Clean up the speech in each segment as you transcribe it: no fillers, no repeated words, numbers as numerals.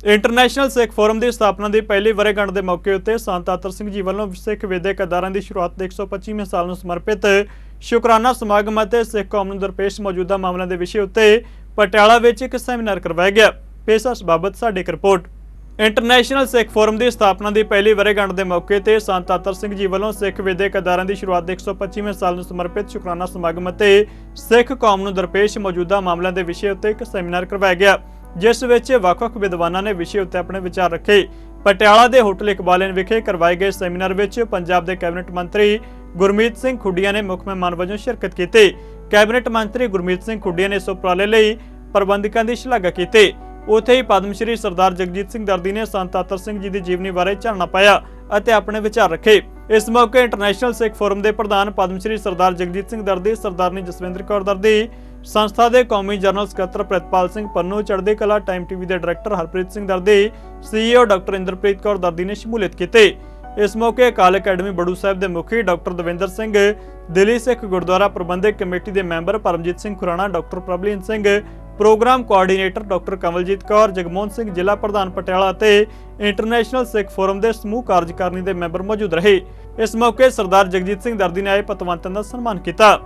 International Sikh forum की स्थापना की पहली वर्षगांठ के मौके उत्ते संत आतर सिंह जी वालों सिख विद्यक अदारां की शुरुआत के 125वें साल में समर्पित शुकराना समागम और सिख कौम नूं दरपेश मौजूदा मामलों के विषय उत्ते पटियाला विच एक सैमीनार करवाया गया। पेश इस बाबत साडी एक रिपोर्ट। इंटरनेशनल सिख फोरम की स्थापना की पहली वर्षगांठ के मौके ते संत आतर सिंह जी वालों सिख विद्यक अदारां की शुरुआत के 125वें साल में समर्पित शुकराना समागम और सिख कौम नूं दरपेश मौजूदा मामलों के विषय उत्ते एक सैमीनार करवाया गया, जिस विच वख-वख विद्वानां ने विषय उत्ते अपने विचार रखे। पटियाला के होटल इकबाल इन विखे करवाए गए सैमीनार विच पंजाब के कैबिनेट मंत्री गुरमीत सिंह खुडिया ने मुख मेहमान वजों शिरकत की। कैबिनेट मंत्री गुरमीत सिंह खुडिया ने इस उपराले लई प्रबंधकों की शलाघा की। उत्थे ही पद्मश्री सरदार जगजीत सिंह दर्दी ने संत आतर सिंह जी की जीवनी बारे झाणना पाया और अपने विचार रखे। इस मौके इंटरनेशनल सिख फोरम के प्रधान पद्मश्री सरदार जगजीत सिंह दर्दी, सरदारनी जसविंदर कौर दर्दी, संस्था के कौमी जनरल सकत्तर प्रितपाल सिंह पन्नू, चढ़दी कला टाइम टीवी के डायरैक्टर हरप्रीत सिंह दर्दी, CEO डॉक्टर इंद्रप्रीत कौर दर्दी ने शमूलियत की। इस मौके अकाल अकैडमी बड़ू साहब के मुखी डॉक्टर दविंदर सिंह, दिल्ली सिख गुरुद्वारा प्रबंधक कमेटी के member Paramjit Singh Khurana, doctor Prabhleen Singh, programme coordinator doctor Kamaljit Kaur, Jagmohan Singh जिला प्रधान पटियाला ते इंटरनेशनल सिख फोरम के समूह कार्यकारिणी के मैंबर मौजूद रहे। इस मौके सरदार जगजीत सिंह दर्दी ने आए पतवंतों का सन्मान किया।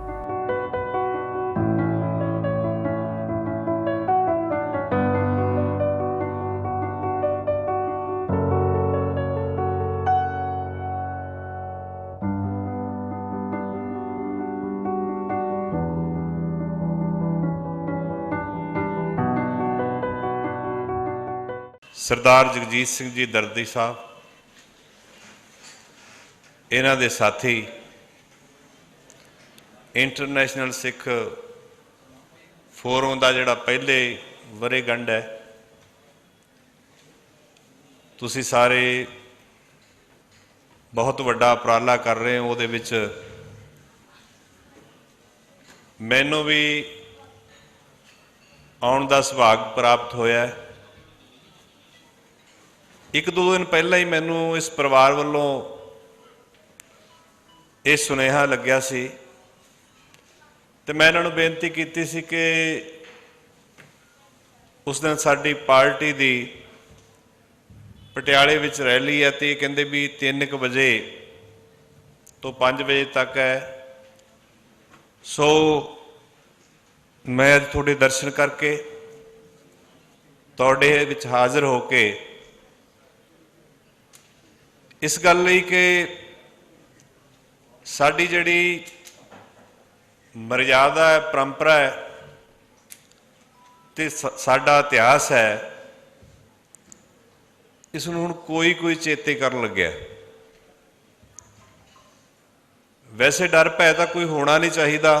सरदार जगजीत सिंह जी दर्दी साहब, इन्हां दे साथी, इंटरनेशनल सिख फोरम का जिहड़ा पहले वर्षगंढ है, तुसी सारे बहुत वड्डा उपराला कर रहे हो। उहदे विच मैनूं भी आउण दा सुभाग प्राप्त होया है। एक दो दिन पहला ही मैनू इस परिवार वालों ये सुनेहा लग्या सी ते मैं इन्हां नूं बेनती कीती सी कि उस दिन साडी पार्टी दी पटियाले विच रैली है ते कहंदे भी 3 बजे तो 5 बजे तक है। सो मैं थोड़े दर्शन करके तुहाडे विच हाज़र होके इस गल लई कि साडी जिहड़ी मर्यादा है, परंपरा है ते साडा इतिहास है, इस नूं हुण कोई चेते करन लग्या। वैसे डर भै तां कोई होना नहीं चाहिदा,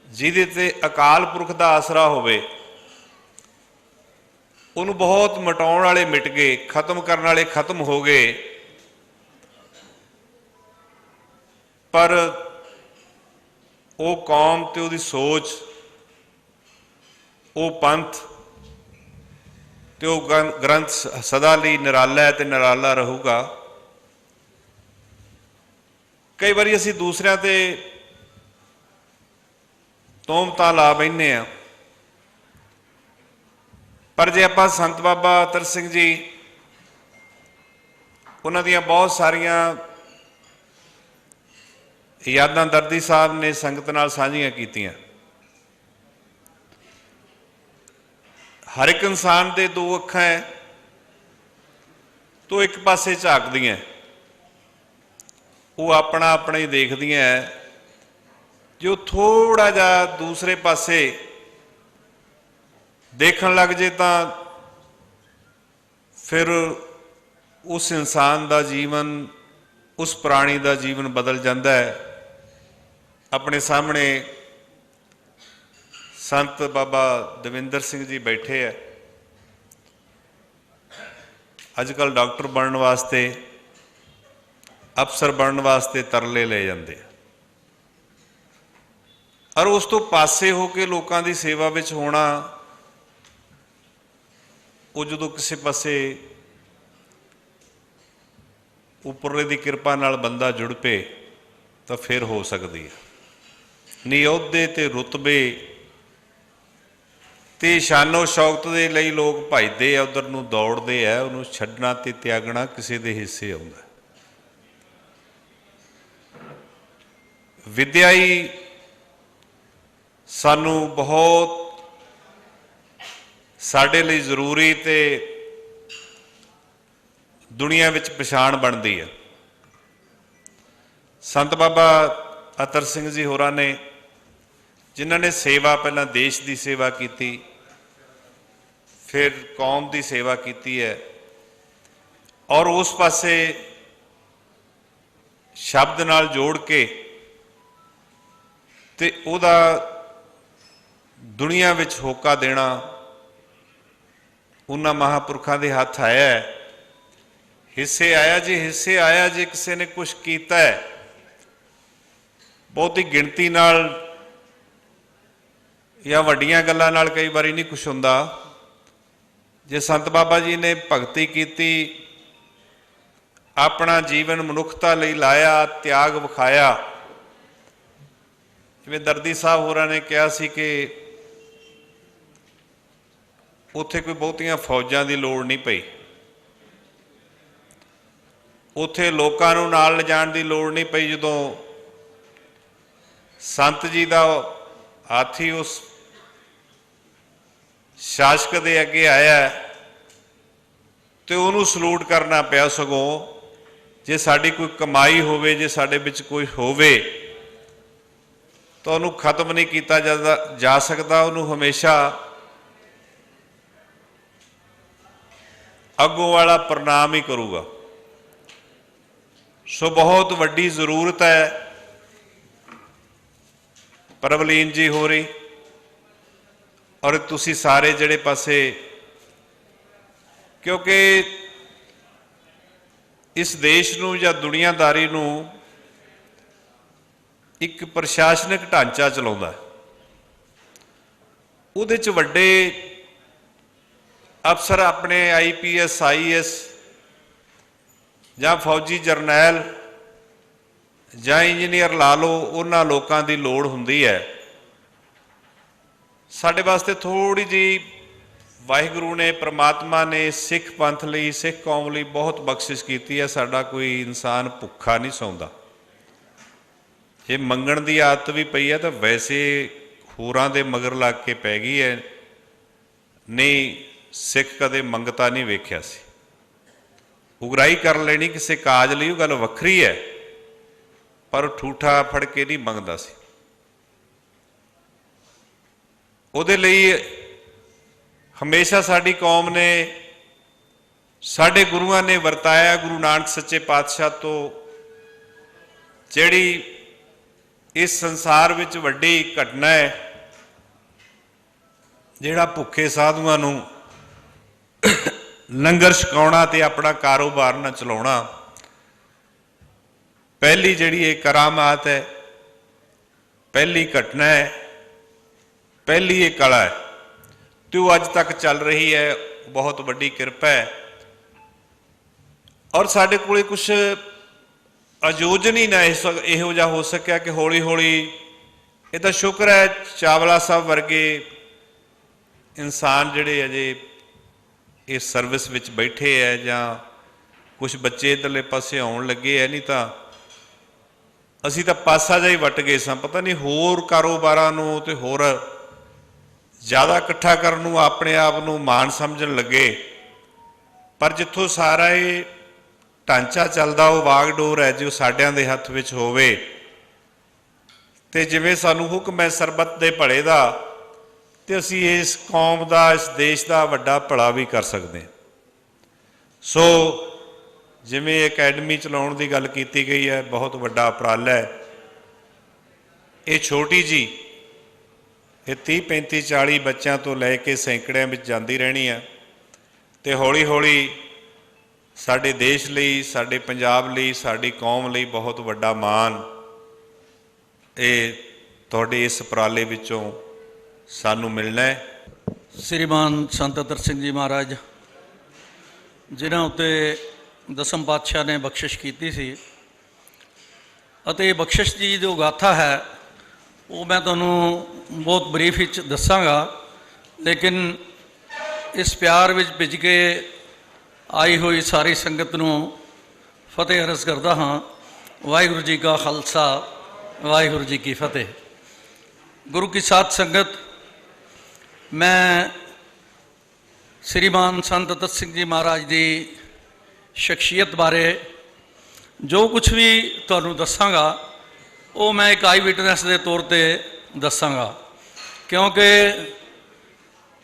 जिहदे ते अकाल पुरख दा आसरा होवे, उन्होंने बहुत मिटाउण वाले मिट गए, खत्म करने वाले खत्म हो गए, पर वो कौम ते उहदी सोच, वो पंथ ते वो ग्रंथ सदा लई निराला है ते निराला रहूगा। कई बारी असीं दूसरिਆਂ ते तोहमतां ला बैठे हैं, पर जे आपां संत बाबा अतर सिंह जी उन्हां दियां बहुत सारियां यादां दर्दी साहब ने संगत नाल साझीआं कीतियां। हर एक इंसान दे 2 अखां है, तो एक पासे झाकदियां, वो अपना अपना ही देखदियां है। जो थोड़ा जिहा दूसरे पासे देखण लग जे तां फिर उस इंसान का जीवन, उस प्राणी का जीवन बदल जाता है। अपने सामने संत बाबा दविंदर सिंह जी बैठे है, अजकल डॉक्टर बनने वास्ते, अफसर बनने वास्ते तरले ले जाते, और उस तो पासे होके लोगों की सेवा विच होना, वो जो किसी पासे उपरले की कृपा नाल बंदा जुड़ पे तो फिर हो सकती है। नियोधे ते रुतबे ਤੇ ਸ਼ਾਨੋ ਸ਼ੌਕਤ ਦੇ ਲਈ ਲੋਕ ਭਜਦੇ ਆ, ਉਧਰ ਨੂੰ ਦੌੜਦੇ ਆ। ਉਹਨੂੰ ਛੱਡਣਾ ਤੇ ਤਿਆਗਣਾ ਕਿਸੇ ਦੇ ਹਿੱਸੇ ਆਉਂਦਾ। ਵਿਦਿਆ ਹੀ ਸਾਨੂੰ ਬਹੁਤ ਸਾਡੇ ਲਈ ਜ਼ਰੂਰੀ ਤੇ ਦੁਨੀਆ ਵਿੱਚ ਪਛਾਣ ਬਣਦੀ ਹੈ। ਸੰਤ ਬਾਬਾ ਅਤਰ ਸਿੰਘ ਜੀ ਹੋਰਾਂ ਨੇ, ਜਿਨ੍ਹਾਂ ਨੇ ਸੇਵਾ, ਪਹਿਲਾਂ ਦੇਸ਼ ਦੀ ਸੇਵਾ ਕੀਤੀ, ਫਿਰ ਕੌਮ ਦੀ ਸੇਵਾ ਕੀਤੀ ਹੈ, ਔਰ ਉਸ ਪਾਸੇ ਸ਼ਬਦ ਨਾਲ ਜੋੜ ਕੇ ਤੇ ਉਹਦਾ ਦੁਨੀਆ ਵਿੱਚ ਹੋਕਾ ਦੇਣਾ ਉਹਨਾਂ ਮਹਾਂਪੁਰਖਾਂ ਦੇ ਹੱਥ ਆਇਆ ਹੈ। ਹਿੱਸੇ ਆਇਆ ਜੇ, ਹਿੱਸੇ ਆਇਆ ਜੇ ਕਿਸੇ ਨੇ ਕੁਛ ਕੀਤਾ ਹੈ। ਬਹੁਤੀ ਗਿਣਤੀ ਨਾਲ ਜਾਂ ਵੱਡੀਆਂ ਗੱਲਾਂ ਨਾਲ ਕਈ ਵਾਰੀ ਨਹੀਂ ਕੁਛ ਹੁੰਦਾ। ਜੇ ਸੰਤ ਬਾਬਾ ਜੀ ਨੇ ਭਗਤੀ ਕੀਤੀ, ਆਪਣਾ ਜੀਵਨ ਮਨੁੱਖਤਾ ਲਈ ਲਾਇਆ, ਤਿਆਗ ਵਿਖਾਇਆ। ਜਿਵੇਂ ਦਰਦੀ ਸਾਹਿਬ ਹੋਰਾਂ ਨੇ ਕਿਹਾ ਸੀ ਕਿ ਉੱਥੇ ਕੋਈ ਬਹੁਤੀਆਂ ਫੌਜਾਂ ਦੀ ਲੋੜ ਨਹੀਂ ਪਈ, ਉੱਥੇ ਲੋਕਾਂ ਨੂੰ ਨਾਲ ਲਿਜਾਣ ਦੀ ਲੋੜ ਨਹੀਂ ਪਈ। ਜਦੋਂ ਸੰਤ ਜੀ ਦਾ ਹਾਥੀ ਉਸ ਸ਼ਾਸਕ ਦੇ ਅੱਗੇ ਆਇਆ ਤੇ ਉਹਨੂੰ ਸਲੂਟ ਕਰਨਾ ਪਿਆ। ਸਗੋਂ ਜੇ ਸਾਡੀ ਕੋਈ ਕਮਾਈ ਹੋਵੇ, ਜੇ ਸਾਡੇ ਵਿੱਚ ਕੋਈ ਹੋਵੇ ਤਾਂ ਉਹਨੂੰ ਖਤਮ ਨਹੀਂ ਕੀਤਾ ਜਾ ਸਕਦਾ। ਉਹਨੂੰ ਹਮੇਸ਼ਾ ਅੱਗੋਂ ਵਾਲਾ ਪ੍ਰਣਾਮ ਹੀ ਕਰੂਗਾ। ਸੋ ਬਹੁਤ ਵੱਡੀ ਜ਼ਰੂਰਤ ਹੈ ਪ੍ਰਵਲੀਨ ਜੀ ਹੋ ਰਹੀ, ਔਰ ਤੁਸੀਂ ਸਾਰੇ ਜਿਹੜੇ ਪਾਸੇ, ਕਿਉਂਕਿ ਇਸ ਦੇਸ਼ ਨੂੰ ਜਾਂ ਦੁਨੀਆਦਾਰੀ ਨੂੰ ਇੱਕ ਪ੍ਰਸ਼ਾਸਨਿਕ ਢਾਂਚਾ ਚਲਾਉਂਦਾ। ਉਹਦੇ 'ਚ ਵੱਡੇ ਅਫਸਰ ਆਪਣੇ IPS IAS ਜਾਂ ਫੌਜੀ ਜਰਨੈਲ ਜਾਂ ਇੰਜੀਨੀਅਰ ਲਾ ਲਓ, ਉਹਨਾਂ ਲੋਕਾਂ ਦੀ ਲੋੜ ਹੁੰਦੀ ਹੈ। ਸਾਡੇ ਵਾਸਤੇ ਥੋੜ੍ਹੀ ਜਿਹੀ ਵਾਹਿਗੁਰੂ ਨੇ, ਪ੍ਰਮਾਤਮਾ ਨੇ ਸਿੱਖ ਪੰਥ ਲਈ, ਸਿੱਖ ਕੌਮ ਲਈ ਬਹੁਤ ਬਖਸ਼ਿਸ਼ ਕੀਤੀ ਹੈ। ਸਾਡਾ ਕੋਈ ਇਨਸਾਨ ਭੁੱਖਾ ਨਹੀਂ ਸੌਂਦਾ। ਜੇ ਮੰਗਣ ਦੀ ਆਦਤ ਵੀ ਪਈ ਹੈ ਤਾਂ ਵੈਸੇ ਹੋਰਾਂ ਦੇ ਮਗਰ ਲੱਗ ਕੇ ਪੈ ਗਈ ਹੈ। ਨਹੀਂ, ਸਿੱਖ ਕਦੇ ਮੰਗਤਾ ਨਹੀਂ ਵੇਖਿਆ ਸੀ। ਉਗਰਾਹੀ ਕਰ ਲੈਣੀ ਕਿਸੇ ਕਾਜ ਲਈ, ਉਹ ਗੱਲ ਵੱਖਰੀ ਹੈ, ਪਰ ਉਹ ਠੂਠਾ ਫੜ ਕੇ ਨਹੀਂ ਮੰਗਦਾ ਸੀ। ਉਹਦੇ ਲਈ ਹਮੇਸ਼ਾ ਸਾਡੀ ਕੌਮ ਨੇ, ਸਾਡੇ ਗੁਰੂਆਂ ਨੇ ਵਰਤਾਇਆ। ਗੁਰੂ ਨਾਨਕ ਸੱਚੇ ਪਾਤਸ਼ਾਹ ਤੋਂ ਜਿਹੜੀ ਇਸ ਸੰਸਾਰ ਵਿੱਚ ਵੱਡੀ ਘਟਨਾ ਹੈ, ਜਿਹੜਾ ਭੁੱਖੇ ਸਾਧੂਆਂ ਨੂੰ ਲੰਗਰ ਛਕਾਉਣਾ ਤੇ ਆਪਣਾ ਕਾਰੋਬਾਰ ਨਾ ਚਲਾਉਣਾ, ਪਹਿਲੀ ਜਿਹੜੀ ਇਹ ਕਰਾਮਾਤ ਹੈ, ਪਹਿਲੀ ਘਟਨਾ ਹੈ, ਪਹਿਲੀ ਇਹ ਕਲਾ ਹੈ ਤੇ ਉਹ ਅੱਜ ਤੱਕ ਚੱਲ ਰਹੀ ਹੈ। ਬਹੁਤ ਵੱਡੀ ਕਿਰਪਾ ਹੈ। ਔਰ ਸਾਡੇ ਕੋਲੇ ਕੁਛ ਆਯੋਜਨ ਹੀ ਨਾ ਇਹੋ ਜਿਹਾ ਹੋ ਸਕਿਆ ਕਿ ਹੌਲੀ ਹੌਲੀ, ਇਹ ਤਾਂ ਸ਼ੁਕਰ ਹੈ ਚਾਵਲਾ ਸਾਹਿਬ ਵਰਗੇ ਇਨਸਾਨ ਜਿਹੜੇ ਅਜੇ ਇਸ ਸਰਵਿਸ ਵਿੱਚ ਬੈਠੇ ਹੈ, ਜਾਂ ਕੁਛ ਬੱਚੇ ਇੱਧਰਲੇ ਪਾਸੇ ਆਉਣ ਲੱਗੇ ਹੈ। ਨਹੀਂ ਤਾਂ ਅਸੀਂ ਤਾਂ ਪਾਸਾ ਜਿਹਾ ਹੀ ਵੱਟ ਗਏ ਸਾਂ। ਪਤਾ ਨਹੀਂ ਹੋਰ ਕਾਰੋਬਾਰਾਂ ਨੂੰ ਤੇ ਹੋਰ ਜ਼ਿਆਦਾ ਇਕੱਠਾ ਕਰਨ ਨੂੰ ਆਪਣੇ ਆਪ ਨੂੰ ਮਾਣ ਸਮਝਣ ਲੱਗੇ। ਪਰ ਜਿੱਥੋਂ ਸਾਰਾ ਇਹ ਢਾਂਚਾ ਚੱਲਦਾ, ਉਹ ਵਾਗਡੋਰ ਹੈ ਜੋ ਸਾਡਿਆਂ ਦੇ ਹੱਥ ਵਿੱਚ ਹੋਵੇ। ਤੇ ਜਿਵੇਂ ਸਾਨੂੰ ਹੁਕਮ ਹੈ ਸਰਬੱਤ ਦੇ ਭਲੇ ਦਾ, ਤੇ ਅਸੀਂ ਇਸ ਕੌਮ ਦਾ, ਇਸ ਦੇਸ਼ ਦਾ ਵੱਡਾ ਭਲਾ ਵੀ ਕਰ ਸਕਦੇ ਹਾਂ। ਸੋ ਜਿਵੇਂ ਅਕੈਡਮੀ ਚਲਾਉਣ ਦੀ ਗੱਲ ਕੀਤੀ ਗਈ ਹੈ, ਬਹੁਤ ਵੱਡਾ ਉਪਰਾਲਾ ਹੈ। ਇਹ ਛੋਟੀ ਜੀ, ਇਹ 30 35 40 ਬੱਚਿਆਂ ਤੋਂ ਲੈ ਕੇ ਸੈਂਕੜਿਆਂ ਵਿੱਚ ਜਾਂਦੀ ਰਹਿਣੀ ਹੈ। ਤੇ ਹੌਲੀ ਹੌਲੀ ਸਾਡੇ ਦੇਸ਼ ਲਈ, ਸਾਡੇ ਪੰਜਾਬ ਲਈ, ਸਾਡੀ ਕੌਮ ਲਈ ਬਹੁਤ ਵੱਡਾ ਮਾਣ ਇਹ ਤੁਹਾਡੇ ਇਸ ਉਪਰਾਲੇ ਵਿੱਚੋਂ ਸਾਨੂੰ ਮਿਲਣਾ ਹੈ। ਸ੍ਰੀਮਾਨ ਸੰਤ ਅਤਰ ਸਿੰਘ ਜੀ ਮਹਾਰਾਜ, ਜਿਨ੍ਹਾਂ ਉੱਤੇ ਦਸਮ ਪਾਤਸ਼ਾਹ ਨੇ ਬਖਸ਼ਿਸ਼ ਕੀਤੀ ਸੀ, ਅਤੇ ਬਖਸ਼ਿਸ਼ ਦੀ ਜੋ ਗਾਥਾ ਹੈ ਉਹ ਮੈਂ ਤੁਹਾਨੂੰ ਬਹੁਤ ਬਰੀਫ ਵਿੱਚ ਦੱਸਾਂਗਾ। लेकिन इस प्यार विच भिज के आई हुई सारी संगत नूं फतेह अरज करदा हाँ। वाहिगुरू जी का खालसा, वाहिगुरू जी की फतेह। गुरु की साथ संगत, मैं श्रीमान संत अतर सिंह जी महाराज की शख्सियत बारे जो कुछ भी तुहानूं दसांगा वो मैं एक आई विटनेस के तौर पर दसांगा, क्योंकि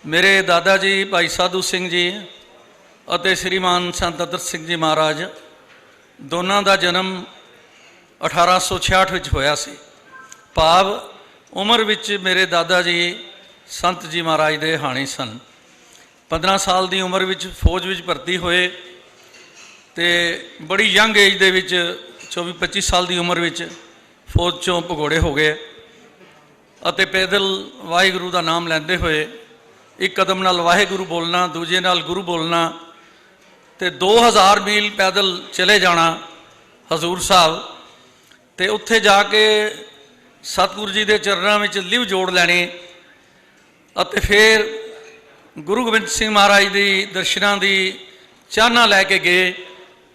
मेरे दादा जी भाई साधू सिंह जी और श्रीमान संत अतर सिंह जी महाराज दोनों का जन्म 1866 विच होया सी। भाव उम्र विच मेरे दादा जी संत जी महाराज दे हाणी सन। 15 साल की उम्र विच फौज विच भर्ती होए ते बड़ी यंग एज दे विच 24-25 साल की उम्र विच फौज चों भगोड़े हो गए अते पैदल वाहिगुरू का नाम लैंदे हुए एक कदम नाल वाहिगुरू बोलना, दूजे नाल गुरु बोलना ते 2000 मील पैदल चले जाना हजूर साहब ते उत्थे जाके सतगुरु जी के चरणों में लिव जोड़ लैनी अते फिर गुरु गोबिंद सिंह महाराज की दर्शनां की चाहना लैके गए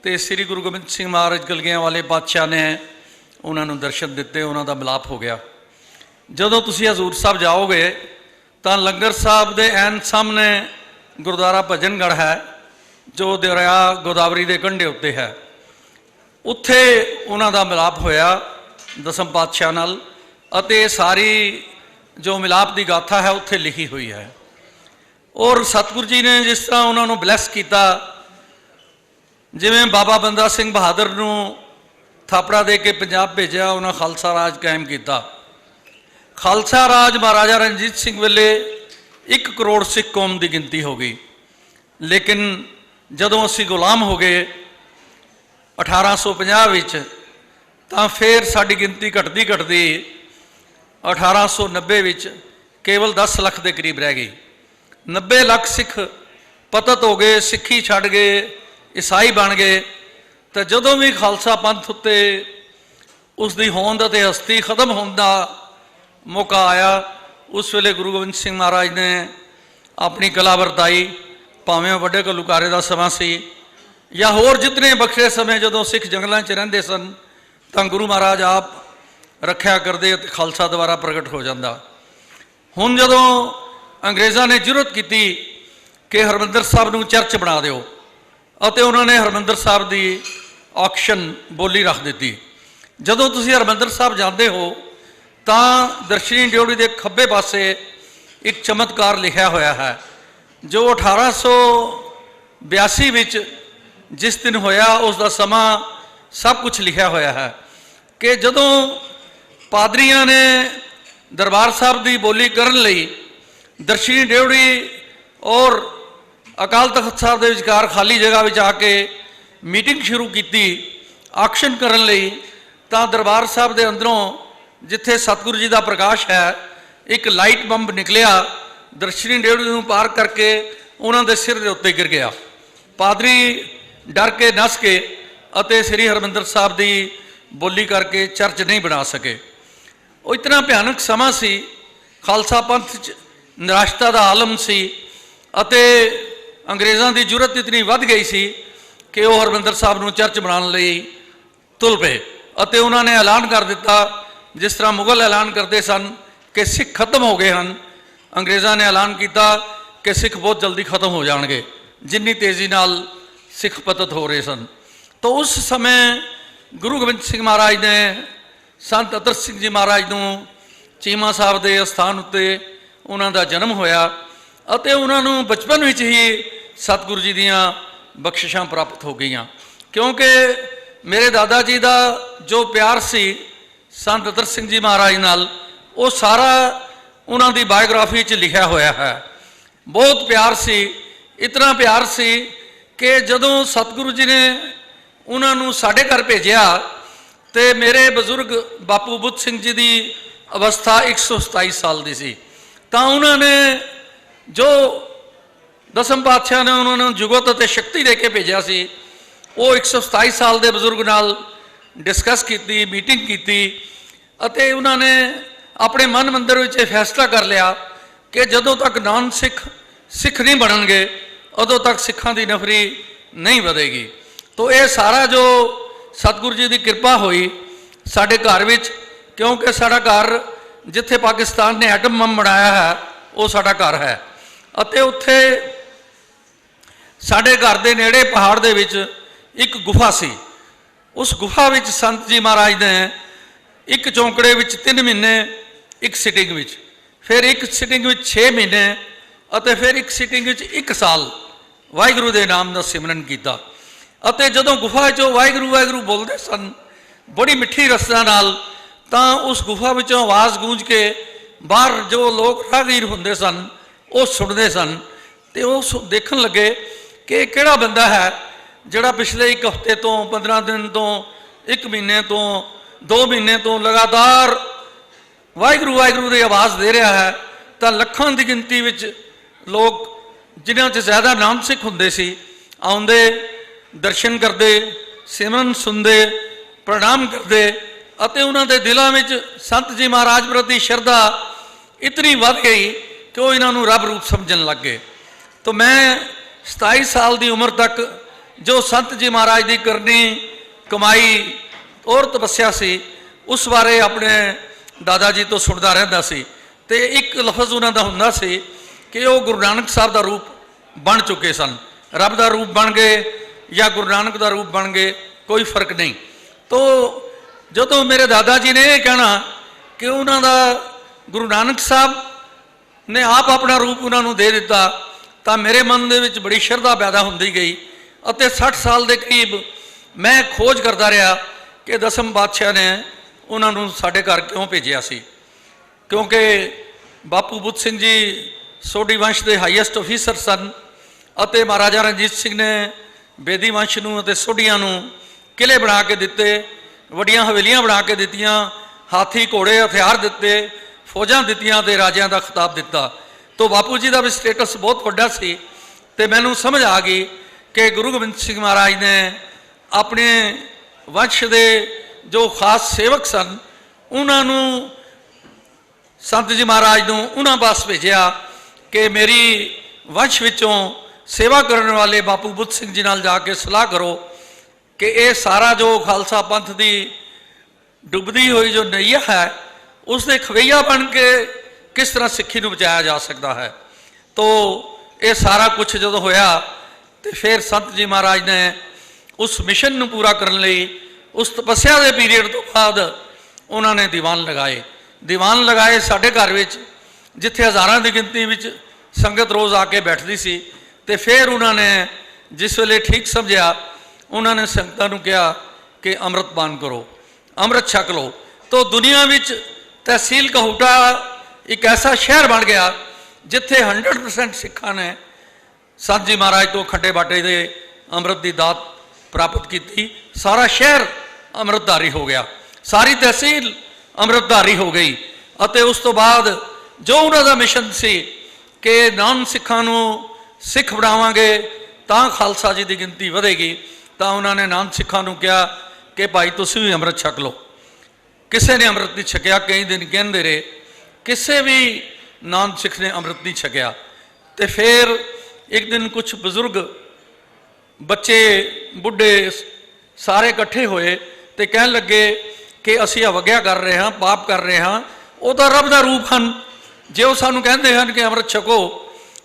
तो श्री गुरु गोबिंद सिंह महाराज कलगियां वाले बादशाह ने उन्होंने दर्शन दिते, उन्होंने मिलाप हो गया। जदों तुसी हजूर साहब जाओगे तो लंगर साहब के ऐन सामने गुरुद्वारा भजनगढ़ है जो दरिया गोदावरी के कंढे उत्ते है। उत्थे उन्हों का मिलाप होया दसम पातशाह नाल अते सारी जो मिलाप की गाथा है उत्थे लिखी हुई है। और सतगुरु जी ने जिस तरह उन्होंने ब्लैस किया, जिवें बाबा बंदा सिंह बहादुर नूं थापड़ा दे के पंजाब भेजा, उन्होंने खालसा राज कायम किया। खालसा राज महाराजा रणजीत सिंह वेले 1 करोड़ सिख कौम की गिनती हो गई, लेकिन जदों असी गुलाम हो गए 1850 विच तां फिर साडी गिनती घटदी घटदी 1890 विच केवल 10 लाख के करीब रह गई। 90 लाख सिख पतत हो गए, सिखी छड़ गए, ईसाई बन गए। तो जदों भी खालसा पंथ उत्ते उसकी होंद अते हस्ती खत्म होने का मौका आया, उस वेले गुरु गोबिंद सिंह महाराज ने अपनी कला वरताई। भावें वड्डे घल्लूकारे का समा सी या होर जितने बखरे समय जदों सिख जंगलों च रहिंदे सन तां गुरु महाराज आप रखिया करते ते खालसा दोबारा प्रगट हो जाता। हुण जदों अंग्रेज़ों ने जरूरत की कि हरमंदर साहब नूं चर्च बना दिओ अते उन्होंने हरमंदर साहब की ऑक्शन बोली रख दी। जदों तुसीं हरमंदर साहब जाते हो तां दर्शनी ड्योढ़ी के खब्बे पासे एक चमत्कार लिखा होया है जो 1882 विच जिस दिन होया उसका समा सब कुछ लिखा होया है कि जदों पादरियां ने दरबार साहब की बोली करन लई दर्शनी ड्योढ़ी और अकाल तख्त साहब के विचकार खाली जगह में आके मीटिंग शुरू की ऑक्शन करन लई, तां दरबार साहब के अंदरों जिथे सतगुरु जी का प्रकाश है एक लाइट बंब निकलिया, दर्शनी ड्योढ़ी नूं पार करके उन्होंने सिर के उत्ते गिर गया। पादरी डर के नस के अते श्री हरमंदर साहब की बोली करके चर्च नहीं बना सके। वो इतना भयानक समा सी, खालसा पंथ निराशता का आलम सी अते अंग्रेज़ों की जरूरत इतनी वध गई सी कि वह हरमंदर साहब नूं चर्च बनाने लई तुल पे अते उन्होंने ऐलान कर दिता, जिस तरह मुगल ऐलान करते सन कि सिख खत्म हो गए हैं, अंग्रेज़ों ने ऐलान किया कि सिख बहुत जल्दी खत्म हो जाएंगे, जिन्नी तेज़ी नाल सिख पतत हो रहे सन। तो उस समय गुरु गोबिंद सिंह महाराज ने संत अतर सिंह जी महाराज नूं चीमा साहब के अस्थान उत्ते उन्हां दा जन्म होया अते उन्हां नूं बचपन विच ही सतगुरु जी दीयां बख्शिशां प्राप्त हो गईयां, क्योंकि मेरे दादा जी का जो प्यार सी संत अतर सिंह जी महाराज नाल वो सारा उन्हां दी बायोग्राफी च लिखा होया है। बहुत प्यार सी, इतना प्यार सी कि जदों सतगुरु जी ने उन्हां नूं साडे घर भेजिया तो मेरे बजुर्ग बापू बुੱਧ सिंह जी की अवस्था 127 साल की सी। तो उन्होंने जो दसम पातशाह ने उन्होंने जुगत और शक्ति दे के भेजा सी, वो 127 साल के बजुर्ग नाल डिस्कस की, मीटिंग की, उन्होंने अपने मन मंदिर में फैसला कर लिया कि जदों तक नान सिख सिख नहीं बनणगे उदों तक सिखां दी नफरी नहीं वधेगी। तो ये सारा जो सतगुरु जी की कृपा हुई साडे घर विच, क्योंकि साडा घर जिथे पाकिस्तान ने एटम बम बनाया है वो साडा घर है। अते उत्थे साडे घर दे नेड़े पहाड़ दे विच एक गुफा सी। उस गुफा विच संत जी महाराज ने एक चौंकड़े विच 3 महीने, एक सिटिंग विच, फिर एक सिटिंग विच 6 महीने अते फिर एक सिटिंग विच 1 साल वाहिगुरू दे नाम दा सिमरन कीता। अते जदों गुफा चों वाहिगुरू वाहिगुरू बोलदे सन बड़ी मिठी रस्ता नाल, तां उस गुफा विचों आवाज़ गूंज के बाहर जो लोग राहगीर हुंदे सन वो सुनते सन। ते वो देखण लगे कि किहड़ा बंदा है जिहड़ा पिछले 1 हफ्ते तो 15 दिन तो 1 महीने तो 2 महीने तो लगातार वाहिगुरू वाहिगुरू की आवाज़ दे रहा है। तो लखां की गिनती विच लोग जिन्हां च ज़्यादा नाम सिख हुंदे सी आउंदे, दर्शन करते, सिमरन सुनते, प्रणाम करते, अते उन्हां दे दिलां विच संत जी महाराज प्रति श्रद्धा इतनी वध गई कि वो इन्हां नूं रब रूप समझण लग गए। तो मैं 27 साल की उम्र तक जो संत जी महाराज की करनी कमाई और तपस्या सी उस बारे अपने दादा जी तो सुनता रहता सी। ते एक लफज उन्हों का हुंदा सी कि वो गुरु नानक साहब का रूप बन चुके सन, रब का रूप बन गए या गुरु नानक का रूप बन गए, कोई फर्क नहीं। तो जो मेरे दादा जी ने यह कहना कि उन्होंने गुरु नानक साहब ने आप अपना रूप उन्होंने दे दिता, तो मेरे मन दे विच बड़ी श्रद्धा पैदा होंदी गई। अते 60 साल के करीब मैं खोज करता रहा कि 10वें पातशाह ने उन्होंने साढ़े घर क्यों भेजा सी, क्योंकि बापू बुद्ध सिंह जी सोढ़ी वंश के हाईएस्ट ऑफिसर सन अते महाराजा रणजीत सिंह ने बेदी वंश नूं अते सोढ़ियां नूं किले बना के दिते, वड्डियां हवेलियां बना के दित्तियां, हाथी घोड़े हथियार दिते, फौजां दित्तियां ते राजियां दा खिताब दिता। तो बापू जी का भी स्टेटस बहुत वड्डा सी। ते मैनूं समझ आ गई कि गुरु गोबिंद सिंह महाराज ने अपने वंश के जो खास सेवक सन उन्होंने संत जी महाराज नूं उन्हां पास भेजा कि मेरी वंश विचों सेवा करने वाले बापू बुद्ध सिंह जी नाल जाके सलाह करो कि ये सारा जो खालसा पंथ की डुबदी हुई जो नैया है उसके खवैया बन के किस तरह सिक्खी नूं बचाया जा सकता है। तो ये सारा कुछ जो होया तो फिर संत जी महाराज ने उस मिशन नूं पूरा करने लई उस तपस्या के पीरीयड तो बाद उन्होंने दीवान लगाए। दीवान लगाए साढ़े घर विच, जिथे हज़ारां की गिनती विच संगत रोज़ आके बैठती सी। ते फिर उन्होंने जिस वेले ठीक समझा उन्होंने संगतां नूं कहा कि अमृत पान करो, अमृत छक लो। तो दुनिया विच तहसील कहूटा एक ऐसा शहर बन गया जिथे 100% सिखां ने संत जी महाराज तो खंडे बाटे दे अमृत की दात प्राप्त की। सारा शहर अमृतधारी हो गया, सारी तहसील अमृतधारी हो गई। अते उस तो बाद जो उन्होंने मिशन सी कि नान सिखां नूं सिख बनावांगे तां खालसा जी की गिनती वधेगी, तां उन्होंने नान सिखां नूं कहा कि भाई तुसीं भी अमृत छक लो। किसी ने अमृत नहीं छकिया, कई दिन कहते रहे, किसी भी नान सिख ने अमृत नहीं छकिया। तो फिर एक दिन कुछ बजुर्ग बच्चे बुढ़े सारे इकट्ठे होए तो कह लगे कि असी अवग्या कर रहे हैं, पाप कर रहे हैं, वो तो रब का रूप हैं, जे वो सानू कहते हैं कि अमृत छको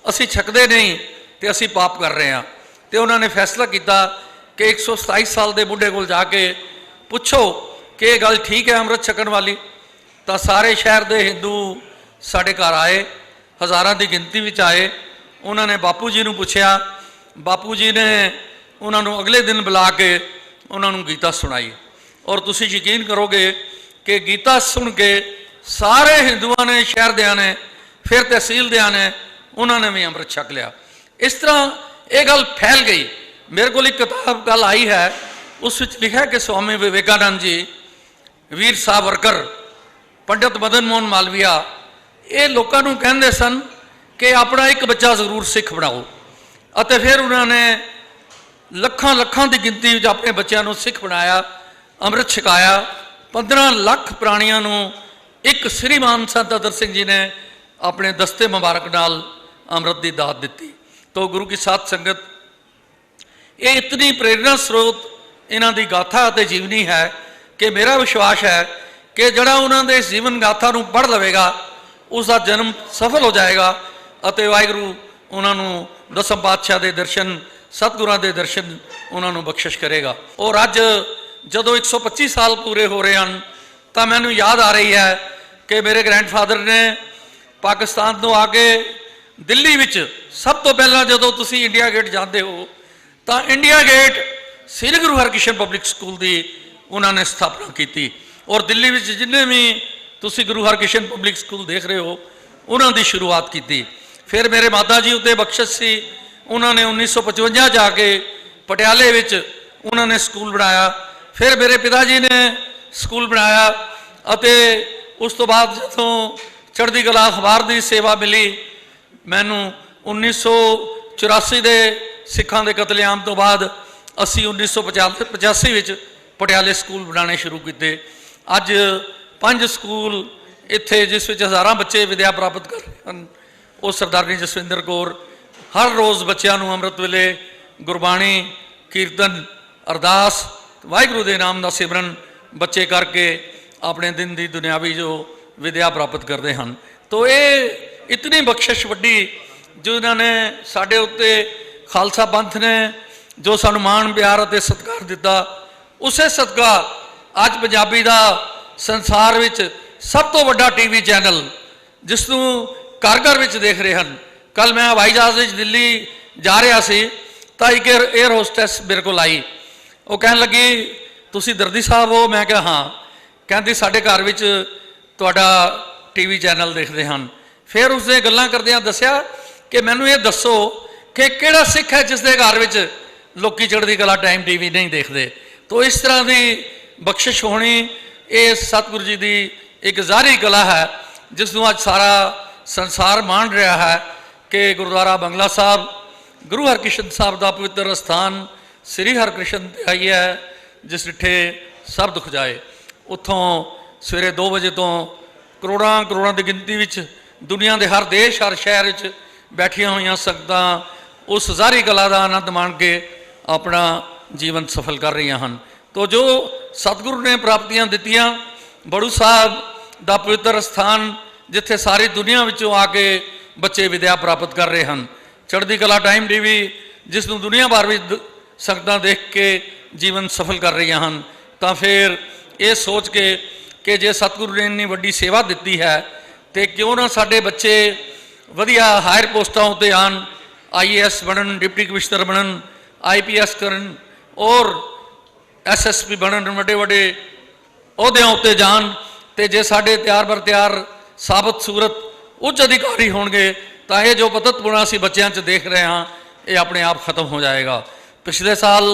असी छकते नहीं तो असी पाप कर रहे हैं। तो उन्होंने फैसला किया कि 127 साल के बुढ़े को जाके पुछो कि ये गल ठीक है अमृत छकन वाली। तो सारे शहर के हिंदू साढ़े घर आए, हज़ारां की गिनती में आए। उन्होंने बापू जी नूं पुछया, बापू जी ने उन्होंने अगले दिन बुला के उन्होंने गीता सुनाई। और तुसीं यकीन करोगे कि गीता सुन के सारे हिंदुओं ने, शहर दियां ने, फिर तहसील दियां ने, उन्होंने भी अमृत छक लिया। इस तरह ये गल फैल गई। मेरे को एक किताब कल आई है, उस विच लिखा है कि स्वामी विवेकानंद जी, वीर सावरकर, पंडित मदन मोहन मालवीया, ये लोगों को कहते सन कि अपना एक बच्चा जरूर सिख बनाओ। अते फिर उन्होंने लखां लखां की गिनती में अपने बच्चों को सिख बनाया, अमृत छकाया। 15 लाख प्राणियों को एक श्रीमान संत अतर सिंह जी ने ਆਪਣੇ ਦਸਤੇ ਮੁਬਾਰਕ ਨਾਲ ਅੰਮ੍ਰਿਤ ਦੀ ਦਾਤ ਦਿੱਤੀ। ਤੋ ਗੁਰੂ ਕੀ ਸਾਧ ਸੰਗਤ, ਇਹ ਇਤਨੀ ਪ੍ਰੇਰਨਾ ਸਰੋਤ ਇਹਨਾਂ ਦੀ ਗਾਥਾ ਅਤੇ ਜੀਵਨੀ ਹੈ ਕਿ ਮੇਰਾ ਵਿਸ਼ਵਾਸ ਹੈ ਕਿ ਜਿਹੜਾ ਉਹਨਾਂ ਦੇ ਇਸ ਜੀਵਨ ਗਾਥਾ ਨੂੰ ਪੜ੍ਹ ਲਵੇਗਾ ਉਸ ਦਾ ਜਨਮ ਸਫਲ ਹੋ ਜਾਏਗਾ ਅਤੇ ਵਾਹਿਗੁਰੂ ਉਹਨਾਂ ਨੂੰ ਦਸਮ ਪਾਤਸ਼ਾਹ ਦੇ ਦਰਸ਼ਨ, ਸਤਿਗੁਰਾਂ ਦੇ ਦਰਸ਼ਨ ਉਹਨਾਂ ਨੂੰ ਬਖਸ਼ਿਸ਼ ਕਰੇਗਾ। ਔਰ ਅੱਜ ਜਦੋਂ 125 ਸਾਲ ਪੂਰੇ ਹੋ ਰਹੇ ਹਨ ਤਾਂ ਮੈਨੂੰ ਯਾਦ ਆ ਰਹੀ ਹੈ ਕਿ ਮੇਰੇ ਗ੍ਰੈਂਡਫਾਦਰ ਨੇ ਪਾਕਿਸਤਾਨ ਤੋਂ ਆ ਕੇ ਦਿੱਲੀ ਵਿੱਚ ਸਭ ਤੋਂ ਪਹਿਲਾਂ ਜਦੋਂ ਤੁਸੀਂ ਇੰਡੀਆ ਗੇਟ ਜਾਂਦੇ ਹੋ ਤਾਂ ਇੰਡੀਆ ਗੇਟ ਸ੍ਰੀ ਗੁਰੂ ਹਰਕ੍ਰਿਸ਼ਨ ਪਬਲਿਕ ਸਕੂਲ ਦੀ ਉਹਨਾਂ ਨੇ ਸਥਾਪਨਾ ਕੀਤੀ। ਔਰ ਦਿੱਲੀ ਵਿੱਚ ਜਿੰਨੇ ਵੀ ਤੁਸੀਂ ਗੁਰੂ ਹਰਕ੍ਰਿਸ਼ਨ ਪਬਲਿਕ ਸਕੂਲ ਦੇਖ ਰਹੇ ਹੋ ਉਹਨਾਂ ਦੀ ਸ਼ੁਰੂਆਤ ਕੀਤੀ। ਫਿਰ ਮੇਰੇ ਮਾਤਾ ਜੀ ਉੱਤੇ ਬਖਸ਼ਿਸ਼ ਸੀ, ਉਹਨਾਂ ਨੇ 1955 ਜਾ ਕੇ ਪਟਿਆਲੇ ਵਿੱਚ ਉਹਨਾਂ ਨੇ ਸਕੂਲ ਬਣਾਇਆ। ਫਿਰ ਮੇਰੇ ਪਿਤਾ ਜੀ ਨੇ ਸਕੂਲ ਬਣਾਇਆ ਅਤੇ ਉਸ ਤੋਂ ਬਾਅਦ ਜਦੋਂ ਚੜ੍ਹਦੀ ਕਲਾ ਅਖਬਾਰ ਦੀ ਸੇਵਾ ਮਿਲੀ ਮੈਨੂੰ 1984 ਦੇ ਸਿੱਖਾਂ ਦੇ ਕਤਲੇਆਮ ਤੋਂ ਬਾਅਦ ਅਸੀਂ 1985 ਵਿੱਚ ਪਟਿਆਲੇ ਸਕੂਲ ਬਣਾਉਣੇ ਸ਼ੁਰੂ ਕੀਤੇ। ਅੱਜ 5 ਸਕੂਲ ਇੱਥੇ ਜਿਸ ਵਿੱਚ ਹਜ਼ਾਰਾਂ ਬੱਚੇ ਵਿਦਿਆ ਪ੍ਰਾਪਤ ਕਰ ਰਹੇ ਹਨ। ਉਹ ਸਰਦਾਰਨੀ ਜਸਵਿੰਦਰ ਕੌਰ ਹਰ ਰੋਜ਼ ਬੱਚਿਆਂ ਨੂੰ ਅੰਮ੍ਰਿਤ ਵੇਲੇ ਗੁਰਬਾਣੀ, ਕੀਰਤਨ, ਅਰਦਾਸ, ਵਾਹਿਗੁਰੂ ਦੇ ਨਾਮ ਦਾ ਸਿਮਰਨ ਬੱਚੇ ਕਰਕੇ ਆਪਣੇ ਦਿਨ ਦੀ ਦੁਨਿਆਵੀ ਜੋ ਵਿਦਿਆ ਪ੍ਰਾਪਤ ਕਰਦੇ ਹਨ। ਤੋ ਇਹ ਇਤਨੀ ਬਖਸ਼ਿਸ਼ ਵੱਡੀ ਜੋ ਇਹਨਾਂ ਨੇ ਸਾਡੇ ਉੱਤੇ, ਖਾਲਸਾ ਪੰਥ ਨੇ ਜੋ ਸਾਨੂੰ ਮਾਣ ਪਿਆਰ ਅਤੇ ਸਤਿਕਾਰ ਦਿੱਤਾ, ਉਸੇ ਸਦਕਾ ਅੱਜ ਪੰਜਾਬੀ ਦਾ ਸੰਸਾਰ ਵਿੱਚ ਸਭ ਤੋਂ ਵੱਡਾ ਟੀਵੀ ਚੈਨਲ ਜਿਸ ਨੂੰ ਘਰ ਘਰ ਵਿੱਚ ਦੇਖ ਰਹੇ ਹਨ। ਕੱਲ ਮੈਂ ਹਵਾਈ ਜਹਾਜ਼ ਵਿੱਚ ਦਿੱਲੀ ਜਾ ਰਿਹਾ ਸੀ ਤਾਂ ਇੱਕ 에ਅਰ ਹੋਸਟੈਸ ਮੇਰੇ ਕੋਲ ਆਈ। ਉਹ ਕਹਿਣ ਲੱਗੀ ਤੁਸੀਂ ਦਰਦੀ ਸਾਹਿਬ ਹੋ? ਮੈਂ ਕਿਹਾ ਹਾਂ। ਕਹਿੰਦੀ ਸਾਡੇ ਘਰ ਵਿੱਚ ਤੁਹਾਡਾ ਟੀਵੀ ਚੈਨਲ ਦੇਖਦੇ ਹਨ। ਫਿਰ ਉਸਨੇ ਗੱਲਾਂ ਕਰਦਿਆਂ ਦੱਸਿਆ ਕਿ ਮੈਨੂੰ ਇਹ ਦੱਸੋ ਕਿ ਕਿਹੜਾ ਸਿੱਖ ਹੈ ਜਿਸ ਦੇ ਘਰ ਵਿੱਚ ਲੋਕੀ ਚੜ੍ਹਦੀ ਕਲਾ ਟਾਈਮ ਟੀਵੀ ਨਹੀਂ ਦੇਖਦੇ। ਤੋ ਇਸ ਤਰ੍ਹਾਂ ਦੀ ਬਖਸ਼ਿਸ਼ ਹੋਣੀ ਇਹ ਸਤਿਗੁਰੂ ਜੀ ਦੀ ਇੱਕ ਜ਼ਾਹਰੀ ਕਲਾ ਹੈ ਜਿਸ ਨੂੰ ਅੱਜ ਸਾਰਾ ਸੰਸਾਰ ਮਾਣ ਰਿਹਾ ਹੈ ਕਿ ਗੁਰਦੁਆਰਾ ਬੰਗਲਾ ਸਾਹਿਬ ਗੁਰੂ ਹਰਕ੍ਰਿਸ਼ਨ ਸਾਹਿਬ ਦਾ ਪਵਿੱਤਰ ਅਸਥਾਨ ਸ੍ਰੀ ਹਰਕ੍ਰਿਸ਼ਨ ਧਿਆਈ ਹੈ ਜਿਸ ਡਿਠੇ ਸਭ ਦੁੱਖ ਜਾਏ। ਉੱਥੋਂ ਸਵੇਰੇ 2 ਵਜੇ ਤੋਂ ਕਰੋੜਾਂ ਦੀ ਗਿਣਤੀ ਵਿੱਚ ਦੁਨੀਆ ਦੇ ਹਰ ਦੇਸ਼, ਹਰ ਸ਼ਹਿਰ ਵਿੱਚ ਬੈਠੀਆਂ ਹੋਈਆਂ ਸੰਗਤਾਂ ਉਸ ਜ਼ਾਹਰੀ ਕਲਾ ਦਾ ਆਨੰਦ ਮਾਣ ਕੇ ਆਪਣਾ ਜੀਵਨ ਸਫਲ ਕਰ ਰਹੀਆਂ ਹਨ। ਤੋ ਜੋ ਸਤਿਗੁਰੂ ਨੇ ਪ੍ਰਾਪਤੀਆਂ ਦਿੱਤੀਆਂ, ਬੜੂ ਸਾਹਿਬ ਦਾ ਪਵਿੱਤਰ ਸਥਾਨ ਜਿੱਥੇ ਸਾਰੀ ਦੁਨੀਆ ਵਿੱਚੋਂ ਆ ਕੇ ਬੱਚੇ ਵਿਦਿਆ ਪ੍ਰਾਪਤ ਕਰ ਰਹੇ ਹਨ, ਚੜ੍ਹਦੀ ਕਲਾ ਟਾਈਮ ਟੀਵੀ ਜਿਸ ਨੂੰ ਦੁਨੀਆ ਭਰ ਵਿੱਚ ਸੰਗਤਾਂ ਦੇਖ ਕੇ ਜੀਵਨ ਸਫਲ ਕਰ ਰਹੀਆਂ ਹਨ, ਤਾਂ ਫਿਰ ਇਹ ਸੋਚ ਕੇ ਕਿ ਜੇ ਸਤਿਗੁਰੂ ਨੇ ਇੰਨੀ ਵੱਡੀ ਸੇਵਾ ਦਿੱਤੀ ਹੈ ਤੇ ਕਿਉਂ ਨਾ ਸਾਡੇ ਬੱਚੇ ਵਧੀਆ ਹਾਇਰ ਪੋਸਟਾਂ ਉੱਤੇ ਆਉਣ, IAS ਬਣਨ, ਡਿਪਟੀ ਕਮਿਸ਼ਨਰ ਬਣਨ, IPS ਕਰਨ ਔਰ SSP ਬਣਨ, ਵੱਡੇ ਅਹੁਦਿਆਂ ਉੱਤੇ ਜਾਣ। ਤੇ ਜੇ ਸਾਡੇ ਤਿਆਰ ਬਰ ਤਿਆਰ ਸਾਬਤ ਸੂਰਤ ਉੱਚ ਅਧਿਕਾਰੀ ਹੋਣਗੇ ਤਾਂ ਇਹ ਜੋ ਪਤਤਪੁਣਾ ਅਸੀਂ ਬੱਚਿਆਂ 'ਚ ਦੇਖ ਰਹੇ ਹਾਂ ਇਹ ਆਪਣੇ ਆਪ ਖਤਮ ਹੋ ਜਾਏਗਾ। ਪਿਛਲੇ ਸਾਲ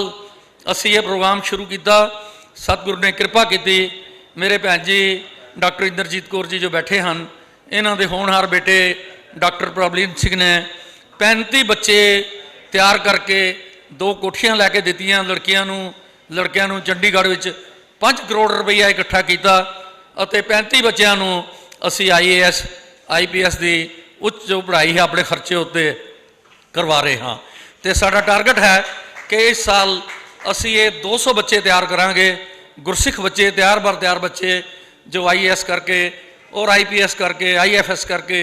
ਅਸੀਂ ਇਹ ਪ੍ਰੋਗਰਾਮ ਸ਼ੁਰੂ ਕੀਤਾ, ਸਤਿਗੁਰੂ ਨੇ ਕਿਰਪਾ ਕੀਤੀ। ਮੇਰੇ ਭੈਣ ਜੀ ਡਾਕਟਰ ਇੰਦਰਜੀਤ ਕੌਰ ਜੀ ਜੋ ਬੈਠੇ ਹਨ, ਇਹਨਾਂ ਦੇ ਹੋਣਹਾਰ ਬੇਟੇ ਡਾਕਟਰ ਪ੍ਰਭਲੀਨ ਸਿੰਘ ਨੇ 35 ਬੱਚੇ ਤਿਆਰ ਕਰਕੇ 2 ਕੋਠੀਆਂ ਲੈ ਕੇ ਦਿੱਤੀਆਂ ਲੜਕਿਆਂ ਨੂੰ ਚੰਡੀਗੜ੍ਹ ਵਿੱਚ 5 ਕਰੋੜ ਰੁਪਈਆ ਇਕੱਠਾ ਕੀਤਾ ਅਤੇ 35 ਬੱਚਿਆਂ ਨੂੰ ਅਸੀਂ IAS IPS ਦੀ ਉੱਚ ਜੋ ਪੜ੍ਹਾਈ ਹੈ ਆਪਣੇ ਖਰਚੇ ਉੱਤੇ ਕਰਵਾ ਰਹੇ ਹਾਂ। ਤੇ ਸਾਡਾ ਟਾਰਗੇਟ ਹੈ ਕਿ ਇਸ ਸਾਲ ਅਸੀਂ ਇਹ 200 ਬੱਚੇ ਤਿਆਰ ਕਰਾਂਗੇ, ਗੁਰਸਿੱਖ ਬੱਚੇ, ਤਿਆਰ ਬਰ ਤਿਆਰ ਬੱਚੇ ਜੋ IAS ਕਰਕੇ ਔਰ IPS ਕਰਕੇ IFS ਕਰਕੇ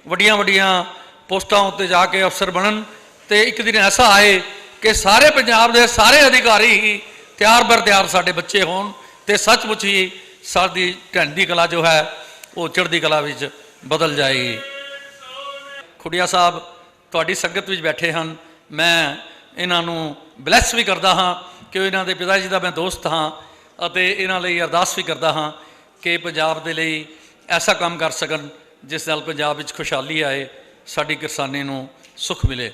ਵੱਡੀਆਂ ਪੋਸਟਾਂ ਉੱਤੇ ਜਾ ਕੇ ਅਫਸਰ ਬਣਨ। ਤੇ ਇੱਕ ਦਿਨ ਐਸਾ ਆਏ ਕਿ ਸਾਰੇ ਪੰਜਾਬ ਦੇ ਸਾਰੇ ਅਧਿਕਾਰੀ ਹੀ ਤਿਆਰ ਬਰ ਤਿਆਰ ਸਾਡੇ ਬੱਚੇ ਹੋਣ ਤੇ ਸੱਚਮੁੱਚ ਹੀ ਸਾਡੀ ਢਹਿੰਦੀ ਕਲਾ ਜੋ ਹੈ ਉਹ ਚੜ੍ਹਦੀ ਕਲਾ ਵਿੱਚ ਬਦਲ ਜਾਏਗੀ। ਖੁੱਡੀਆ ਸਾਹਿਬ ਤੁਹਾਡੀ ਸੰਗਤ ਵਿੱਚ ਬੈਠੇ ਹਨ, ਮੈਂ ਇਹਨਾਂ ਨੂੰ ਬਲੈਸ ਵੀ ਕਰਦਾ ਹਾਂ ਕਿ ਇਹਨਾਂ ਦੇ ਪਿਤਾ ਜੀ ਦਾ ਮੈਂ ਦੋਸਤ ਹਾਂ ਅਤੇ ਇਹਨਾਂ ਲਈ ਅਰਦਾਸ ਵੀ ਕਰਦਾ ਹਾਂ ਕਿ ਪੰਜਾਬ ਦੇ ਲਈ ਐਸਾ ਕੰਮ ਕਰ ਸਕਣ ਜਿਸ ਨਾਲ ਪੰਜਾਬ ਵਿੱਚ ਖੁਸ਼ਹਾਲੀ ਆਏ, ਸਾਡੀ ਕਿਰਸਾਨੀ ਨੂੰ ਸੁੱਖ ਮਿਲੇ।